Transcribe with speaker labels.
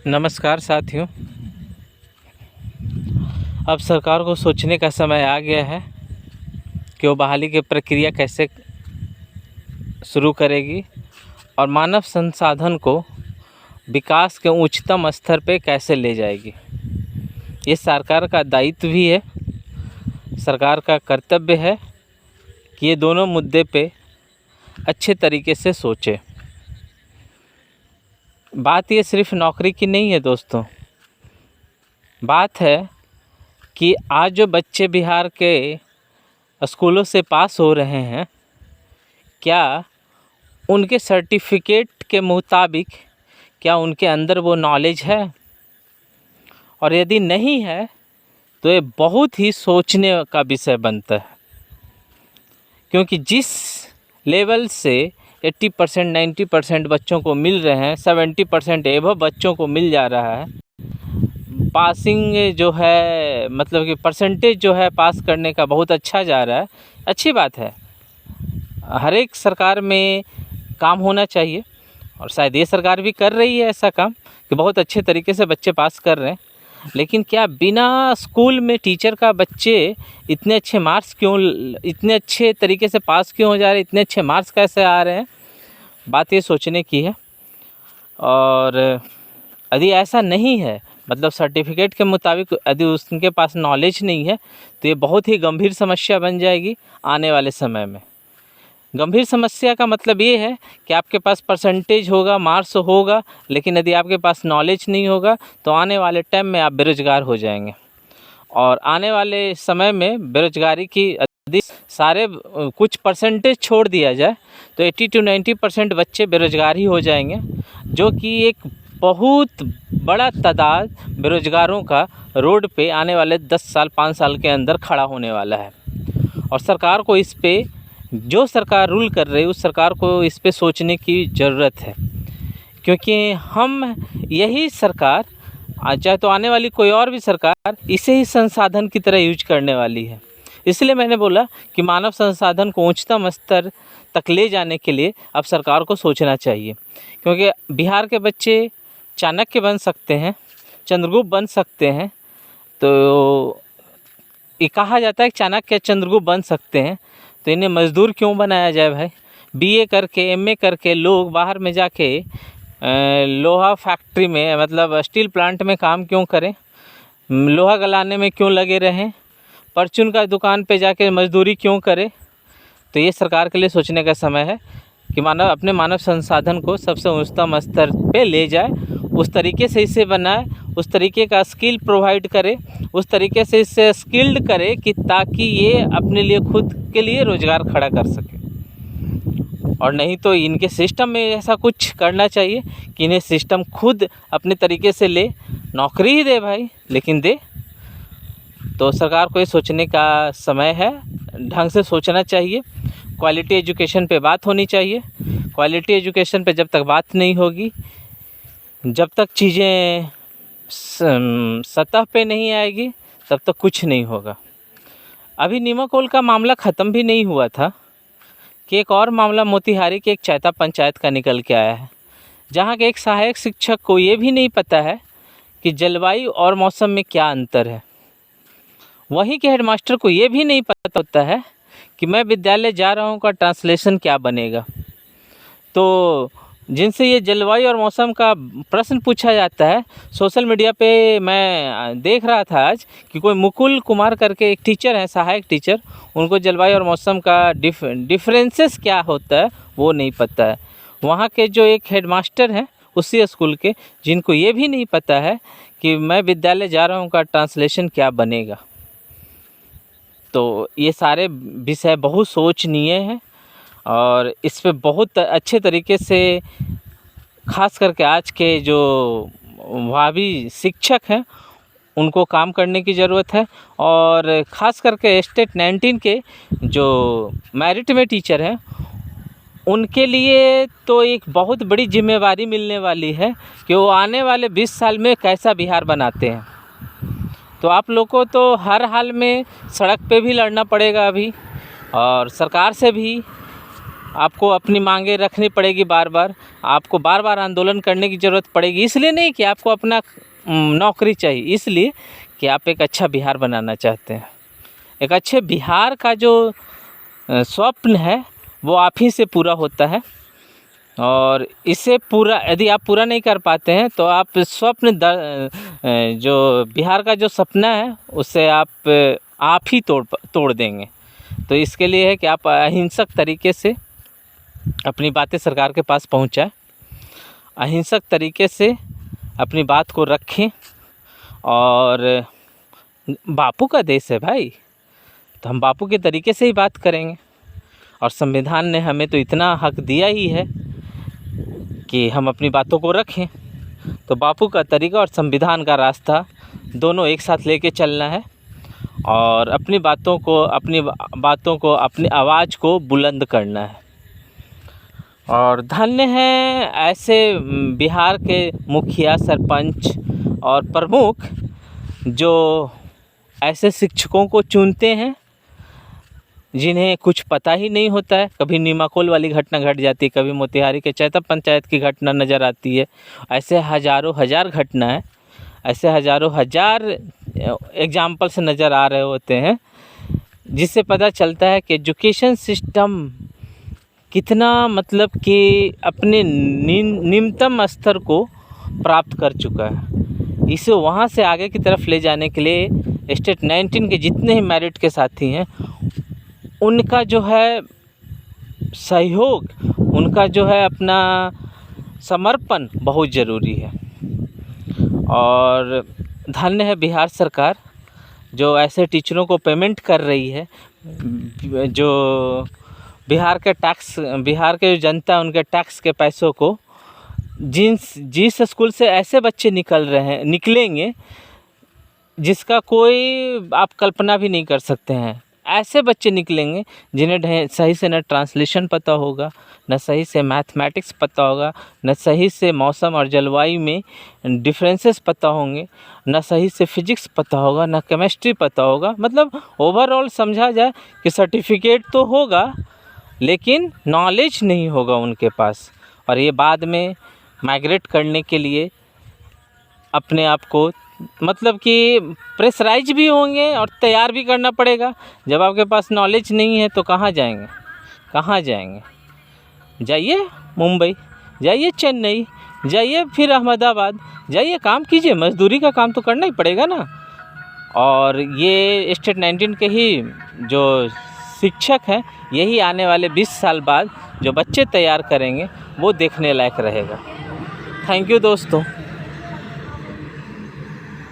Speaker 1: नमस्कार साथियों। अब सरकार को सोचने का समय आ गया है कि वो बहाली की प्रक्रिया कैसे शुरू करेगी और मानव संसाधन को विकास के उच्चतम स्तर पे कैसे ले जाएगी। ये सरकार का दायित्व भी है, सरकार का कर्तव्य है कि ये दोनों मुद्दे पे अच्छे तरीके से सोचे। बात ये सिर्फ नौकरी की नहीं है दोस्तों, बात है कि आज जो बच्चे बिहार के स्कूलों से पास हो रहे हैं, क्या उनके सर्टिफिकेट के मुताबिक क्या उनके अंदर वो नॉलेज है? और यदि नहीं है तो ये बहुत ही सोचने का विषय बनता है, क्योंकि जिस लेवल से 80% 90% बच्चों को मिल रहे हैं, 70% एवं बच्चों को मिल जा रहा है, पासिंग जो है मतलब कि परसेंटेज जो है पास करने का बहुत अच्छा जा रहा है। अच्छी बात है, हर एक सरकार में काम होना चाहिए और शायद ये सरकार भी कर रही है ऐसा काम कि बहुत अच्छे तरीके से बच्चे पास कर रहे हैं। लेकिन क्या बिना स्कूल में टीचर का बच्चे इतने अच्छे मार्क्स क्यों, इतने अच्छे तरीके से पास क्यों हो जा रहे हैं, इतने अच्छे मार्क्स कैसे आ रहे हैं? बात ये सोचने की है। और यदि ऐसा नहीं है, मतलब सर्टिफिकेट के मुताबिक यदि उसके पास नॉलेज नहीं है, तो ये बहुत ही गंभीर समस्या बन जाएगी आने वाले समय में। गंभीर समस्या का मतलब ये है कि आपके पास परसेंटेज होगा, मार्क्स होगा, लेकिन यदि आपके पास नॉलेज नहीं होगा तो आने वाले टाइम में आप बेरोजगार हो जाएंगे। और आने वाले समय में बेरोजगारी की यदि सारे कुछ परसेंटेज छोड़ दिया जाए तो 80 to 90% बच्चे बेरोजगार ही हो जाएंगे, जो कि एक बहुत बड़ा तादाद बेरोजगारों का रोड पे आने वाले 10 साल 5 साल के अंदर खड़ा होने वाला है। और सरकार को इस पे, जो सरकार रूल कर रही है उस सरकार को इस पे सोचने की ज़रूरत है, क्योंकि हम यही सरकार, चाहे तो आने वाली कोई और भी सरकार, इसे ही संसाधन की तरह यूज करने वाली है। इसलिए मैंने बोला कि मानव संसाधन को उच्चतम स्तर तक ले जाने के लिए अब सरकार को सोचना चाहिए, क्योंकि बिहार के बच्चे चाणक्य बन सकते हैं, चंद्रगुप्त बन सकते हैं। तो ये कहा जाता है कि चाणक्य चंद्रगुप्त बन सकते हैं, तो इन्हें मज़दूर क्यों बनाया जाए भाई? बीए करके, एमए करके लोग बाहर में जाके लोहा फैक्ट्री में, मतलब स्टील प्लांट में काम क्यों करें? लोहा गलाने में क्यों लगे रहें? परचून का दुकान पे जाके मजदूरी क्यों करें? तो ये सरकार के लिए सोचने का समय है कि अपने मानव संसाधन को सबसे उच्चतम स्तर पे ले जाए, उस तरीके से इसे बनाए, उस तरीके का स्किल प्रोवाइड करे, उस तरीके से इसे स्किल्ड करे कि ताकि ये अपने लिए खुद के लिए रोज़गार खड़ा कर सके। और नहीं तो इनके सिस्टम में ऐसा कुछ करना चाहिए कि इन्हें सिस्टम खुद अपने तरीके से ले, नौकरी ही दे भाई, लेकिन दे। तो सरकार को ये सोचने का समय है, ढंग से सोचना चाहिए। क्वालिटी एजुकेशन पे बात होनी चाहिए। क्वालिटी एजुकेशन पे जब तक बात नहीं होगी, जब तक चीज़ें सतह पे नहीं आएगी, तब तक कुछ नहीं होगा। अभी नीमाकोल का मामला ख़त्म भी नहीं हुआ था कि एक और मामला मोतिहारी के एक चैता पंचायत का निकल के आया है, जहाँ के एक सहायक शिक्षक को ये भी नहीं पता है कि जलवायु और मौसम में क्या अंतर है। वहीं के हेडमास्टर को ये भी नहीं पता होता है कि मैं विद्यालय जा रहा हूँ का ट्रांसलेशन क्या बनेगा। तो जिनसे ये जलवायु और मौसम का प्रश्न पूछा जाता है, सोशल मीडिया पे मैं देख रहा था आज कि कोई मुकुल कुमार करके एक टीचर है, सहायक टीचर, उनको जलवायु और मौसम का डिफरेंसेस क्या होता है वो नहीं पता है। वहाँ के जो एक हेडमास्टर हैं उसी स्कूल के, जिनको ये भी नहीं पता है कि मैं विद्यालय जा रहा हूँ का ट्रांसलेशन क्या बनेगा। तो ये सारे विषय बहुत सोचनीय हैं और इस पे बहुत अच्छे तरीके से, ख़ास करके आज के जो भावी शिक्षक हैं उनको काम करने की ज़रूरत है। और ख़ास करके स्टेट 19 के जो मेरिट में टीचर हैं उनके लिए तो एक बहुत बड़ी जिम्मेवारी मिलने वाली है कि वो आने वाले 20 साल में कैसा बिहार बनाते हैं। तो आप लोग को तो हर हाल में सड़क पे भी लड़ना पड़ेगा अभी, और सरकार से भी, आपको अपनी मांगे रखनी पड़ेगी, बार बार आपको बार बार आंदोलन करने की ज़रूरत पड़ेगी। इसलिए नहीं कि आपको अपना नौकरी चाहिए, इसलिए कि आप एक अच्छा बिहार बनाना चाहते हैं। एक अच्छे बिहार का जो स्वप्न है वो आप ही से पूरा होता है, और इसे पूरा यदि आप पूरा नहीं कर पाते हैं तो आप स्वप्न जो बिहार का जो सपना है उसे आप ही तोड़ देंगे। तो इसके लिए है कि आप अहिंसक तरीके से अपनी बातें सरकार के पास पहुंचाएं, अहिंसक तरीके से अपनी बात को रखें। और बापू का देश है भाई, तो हम बापू के तरीके से ही बात करेंगे। और संविधान ने हमें तो इतना हक दिया ही है कि हम अपनी बातों को रखें। तो बापू का तरीका और संविधान का रास्ता दोनों एक साथ लेके चलना है, और अपनी बातों को अपनी आवाज़ को बुलंद करना है। और धन्य हैं ऐसे बिहार के मुखिया, सरपंच और प्रमुख जो ऐसे शिक्षकों को चुनते हैं जिन्हें कुछ पता ही नहीं होता है। कभी नीमाकोल वाली घटना घट जाती है, कभी मोतिहारी के चैता पंचायत की घटना नज़र आती है। ऐसे हज़ारों हज़ार घटना है, ऐसे हज़ारों हज़ार एग्जाम्पल से नज़र आ रहे होते हैं, जिससे पता चलता है कि एजुकेशन सिस्टम कितना मतलब कि अपने निम्नतम स्तर को प्राप्त कर चुका है। इसे वहाँ से आगे की तरफ ले जाने के लिए स्टेट 19 के जितने ही मेरिट के साथी हैं उनका जो है सहयोग, उनका जो है अपना समर्पण बहुत ज़रूरी है। और धन्य है बिहार सरकार जो ऐसे टीचरों को पेमेंट कर रही है, जो बिहार के जो जनता है उनके टैक्स के पैसों को जिस स्कूल से ऐसे बच्चे निकलेंगे जिसका कोई आप कल्पना भी नहीं कर सकते हैं। ऐसे बच्चे निकलेंगे जिन्हें सही से न ट्रांसलेशन पता होगा, न सही से मैथमेटिक्स पता होगा, न सही से मौसम और जलवायु में डिफरेंसेस पता होंगे, न सही से फिजिक्स पता होगा, न केमिस्ट्री पता होगा। मतलब ओवरऑल समझा जाए कि सर्टिफिकेट तो होगा लेकिन नॉलेज नहीं होगा उनके पास, और ये बाद में माइग्रेट करने के लिए अपने आप को मतलब कि प्रेशराइज भी होंगे और तैयार भी करना पड़ेगा। जब आपके पास नॉलेज नहीं है तो कहाँ जाएंगे? जाइए मुंबई, जाइए चेन्नई, जाइए फिर अहमदाबाद, जाइए काम कीजिए, मजदूरी का काम तो करना ही पड़ेगा ना। और ये स्टेट 19 के ही जो शिक्षक हैं यही आने वाले 20 साल बाद जो बच्चे तैयार करेंगे वो देखने लायक रहेगा। थैंक यू दोस्तों।